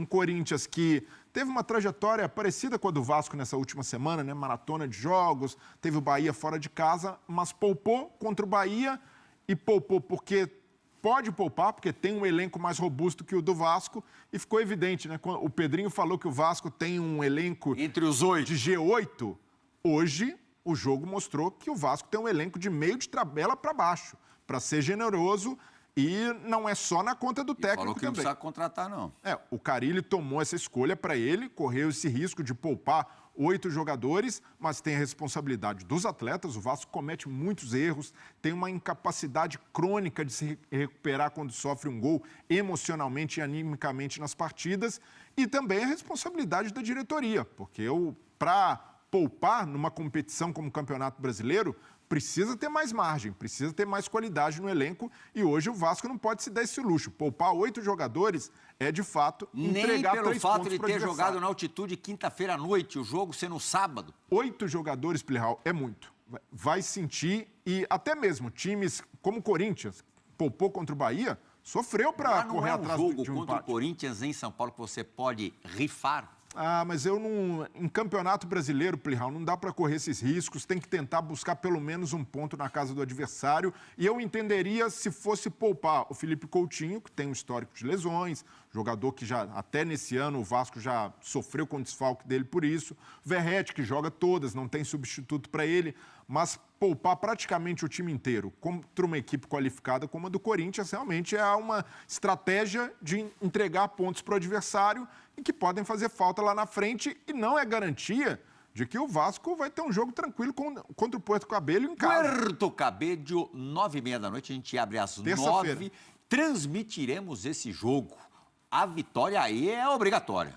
Um Corinthians que teve uma trajetória parecida com a do Vasco nessa última semana, né? Maratona de jogos, teve o Bahia fora de casa, mas poupou contra o Bahia e poupou porque pode poupar, porque tem um elenco mais robusto que o do Vasco e ficou evidente, né? O Pedrinho falou que o Vasco tem um elenco entre os 8 de G8. Hoje, o jogo mostrou que o Vasco tem um elenco de meio de tabela para baixo, para ser generoso. E não é só na conta do técnico falou que também. não precisa contratar, não. O Carille tomou essa escolha para ele, correu esse risco de poupar 8 jogadores, mas tem a responsabilidade dos atletas. O Vasco comete muitos erros, tem uma incapacidade crônica de se recuperar quando sofre um gol emocionalmente e animicamente nas partidas. E também a responsabilidade da diretoria, porque para poupar numa competição como o Campeonato Brasileiro, precisa ter mais margem, precisa ter mais qualidade no elenco e hoje o Vasco não pode se dar esse luxo. Poupar 8 jogadores é, de fato, entregar 3 pontos para o adversário. Nem pelo fato de ter jogado na altitude quinta-feira à noite, o jogo sendo sábado. 8 jogadores, Plihal, é muito. Vai sentir e até mesmo times como o Corinthians, poupou contra o Bahia, sofreu para correr atrás de um empate. Não é um jogo contra o Corinthians em São Paulo que você pode rifar? Mas eu não... Em Campeonato Brasileiro, Plihal, não dá para correr esses riscos, tem que tentar buscar pelo menos um ponto na casa do adversário. E eu entenderia se fosse poupar o Felipe Coutinho, que tem um histórico de lesões, jogador que já, até nesse ano, o Vasco já sofreu com o desfalque dele por isso. Verratti, que joga todas, não tem substituto para ele, mas poupar praticamente o time inteiro contra uma equipe qualificada como a do Corinthians realmente é uma estratégia de entregar pontos para o adversário e que podem fazer falta lá na frente e não é garantia de que o Vasco vai ter um jogo tranquilo contra o Puerto Cabello em casa. Puerto Cabello, 9h30 da noite, a gente abre às 9h, transmitiremos esse jogo. A vitória aí é obrigatória.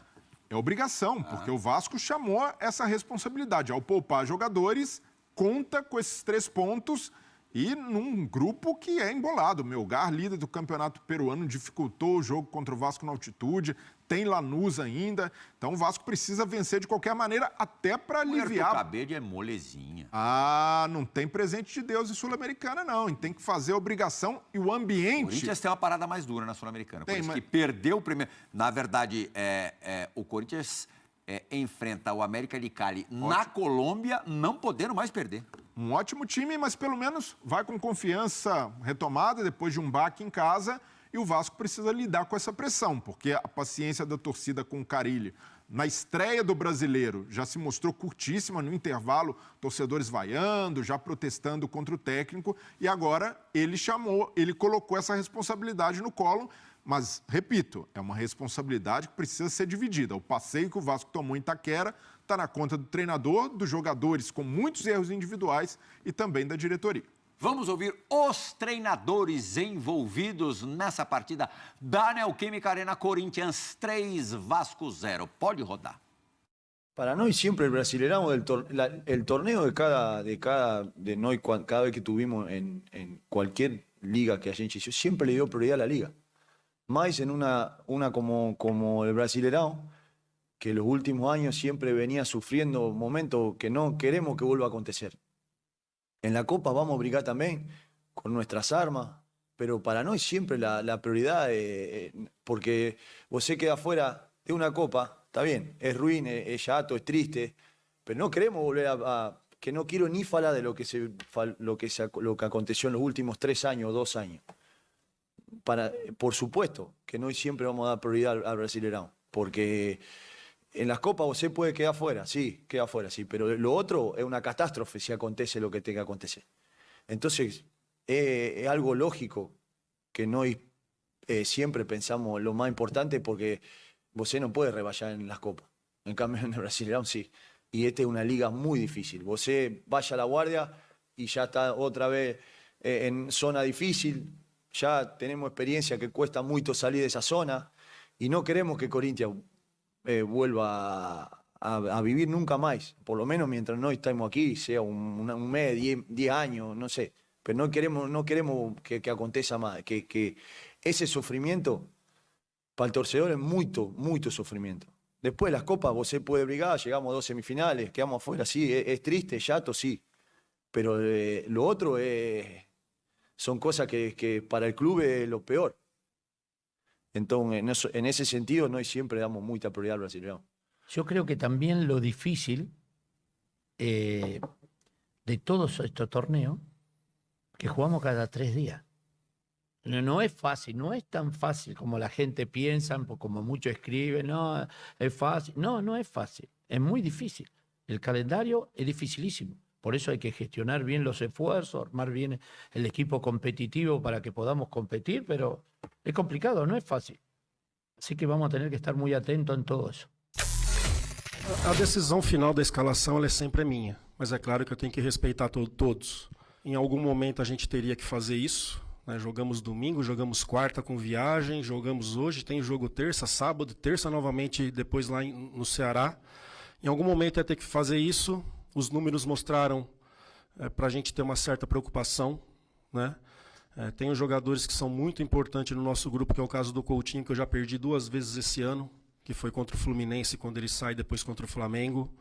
É obrigação, porque o Vasco chamou essa responsabilidade. Ao poupar jogadores, conta com esses 3 pontos e num grupo que é embolado. O Melgar, líder do campeonato peruano, dificultou o jogo contra o Vasco na altitude, tem Lanús ainda. Então o Vasco precisa vencer de qualquer maneira, até para aliviar... O cabelo é molezinha. Não tem presente de Deus em Sul-Americana, não. Tem que fazer a obrigação e o ambiente... O Corinthians tem uma parada mais dura na Sul-Americana. Por isso que perdeu o primeiro... Na verdade, o Corinthians... enfrenta o América de Cali na Colômbia, não podendo mais perder. Um ótimo time, mas pelo menos vai com confiança retomada depois de um baque em casa e o Vasco precisa lidar com essa pressão, porque a paciência da torcida com o Carille na estreia do Brasileiro já se mostrou curtíssima, no intervalo, torcedores vaiando, já protestando contra o técnico e agora ele colocou essa responsabilidade no colo. Mas, repito, é uma responsabilidade que precisa ser dividida. O passeio que o Vasco tomou em Itaquera está na conta do treinador, dos jogadores com muitos erros individuais e também da diretoria. Vamos ouvir os treinadores envolvidos nessa partida da Neoquímica Arena. Corinthians 3, Vasco 0. Pode rodar. Para nosotros siempre el Brasileirão, el torneo de nosotros, cada vez que tuvimos en cualquier liga que a gente hizo, siempre le dio prioridad a la liga. Más en una como el Brasileirão, que los últimos años siempre venía sufriendo momentos que no queremos que vuelva a acontecer. En la Copa vamos a brigar también con nuestras armas, pero para nosotros siempre la prioridad, porque vos se queda fuera de una Copa, está bien, es ruin, es chato, es triste, pero no queremos volver que no quiero ni hablar de lo que aconteció en los últimos 3 años, 2 años. Por supuesto que no siempre vamos a dar prioridad al Brasileirão, porque en las copas usted puede quedar fuera, sí, pero lo otro es una catástrofe si acontece lo que tenga que acontecer. Entonces, es algo lógico que no siempre pensamos lo más importante, porque usted no puede rebajar en las copas. En cambio, en el Brasileirão sí. Y esta es una liga muy difícil. Usted vaya a la guardia y ya está otra vez en zona difícil. Ya tenemos experiencia que cuesta mucho salir de esa zona y no queremos que Corinthians vuelva a vivir nunca más, por lo menos mientras no estemos aquí, sea un mes, 10 años, no sé, pero no queremos que aconteça más, que ese sufrimiento para el torcedor es mucho sufrimiento. Después de las copas vos puede brigar, llegamos a 2 semifinales, quedamos afuera, sí, es triste, chato, sí, pero lo otro son cosas que para el club es lo peor. Entonces, en ese sentido, no siempre damos mucha prioridad al Brasileirão. Yo creo que también lo difícil de todos estos torneos que jugamos cada 3 días. No es fácil, no es tan fácil como la gente piensa, como muchos escriben, no, es fácil. No es fácil, es muy difícil. El calendario es dificilísimo. Por eso hay que gestionar bien los esfuerzos, armar bien el equipo competitivo para que podamos competir, pero es complicado, no es fácil. Así que vamos a tener que estar muy atentos en todo eso. A decisão final da escalação ela é sempre minha, mas é claro que eu tenho que respeitar todos. Em algum momento a gente teria que fazer isso, né? Jogamos domingo, jogamos quarta com viagem, jogamos hoje, tem jogo terça, sábado, terça novamente depois lá no Ceará. Em algum momento ia ter que fazer isso, os números mostraram para a gente ter uma certa preocupação, né? Tem jogadores que são muito importantes no nosso grupo, que é o caso do Coutinho, que eu já perdi 2 vezes esse ano, que foi contra o Fluminense quando ele sai, depois contra o Flamengo.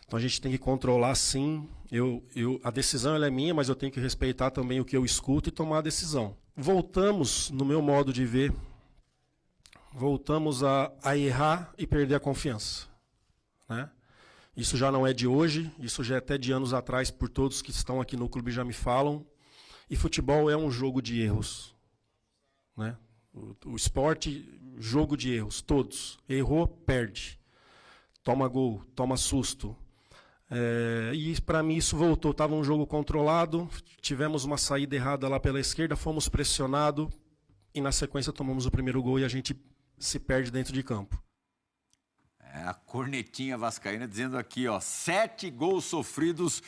Então a gente tem que controlar, sim. A decisão ela é minha, mas eu tenho que respeitar também o que eu escuto e tomar a decisão. Voltamos, no meu modo de ver, voltamos a errar e perder a confiança, né? Isso já não é de hoje, isso já é até de anos atrás, por todos que estão aqui no clube já me falam. E futebol é um jogo de erros, né? O esporte, jogo de erros, todos. Errou, perde. Toma gol, toma susto. E para mim isso voltou. Estava um jogo controlado, tivemos uma saída errada lá pela esquerda, fomos pressionados e na sequência tomamos o primeiro gol e a gente se perde dentro de campo. A cornetinha vascaína dizendo aqui, ó, 7 gols sofridos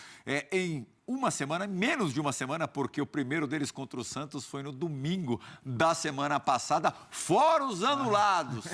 em uma semana, menos de uma semana, porque o primeiro deles contra o Santos foi no domingo da semana passada, fora os anulados.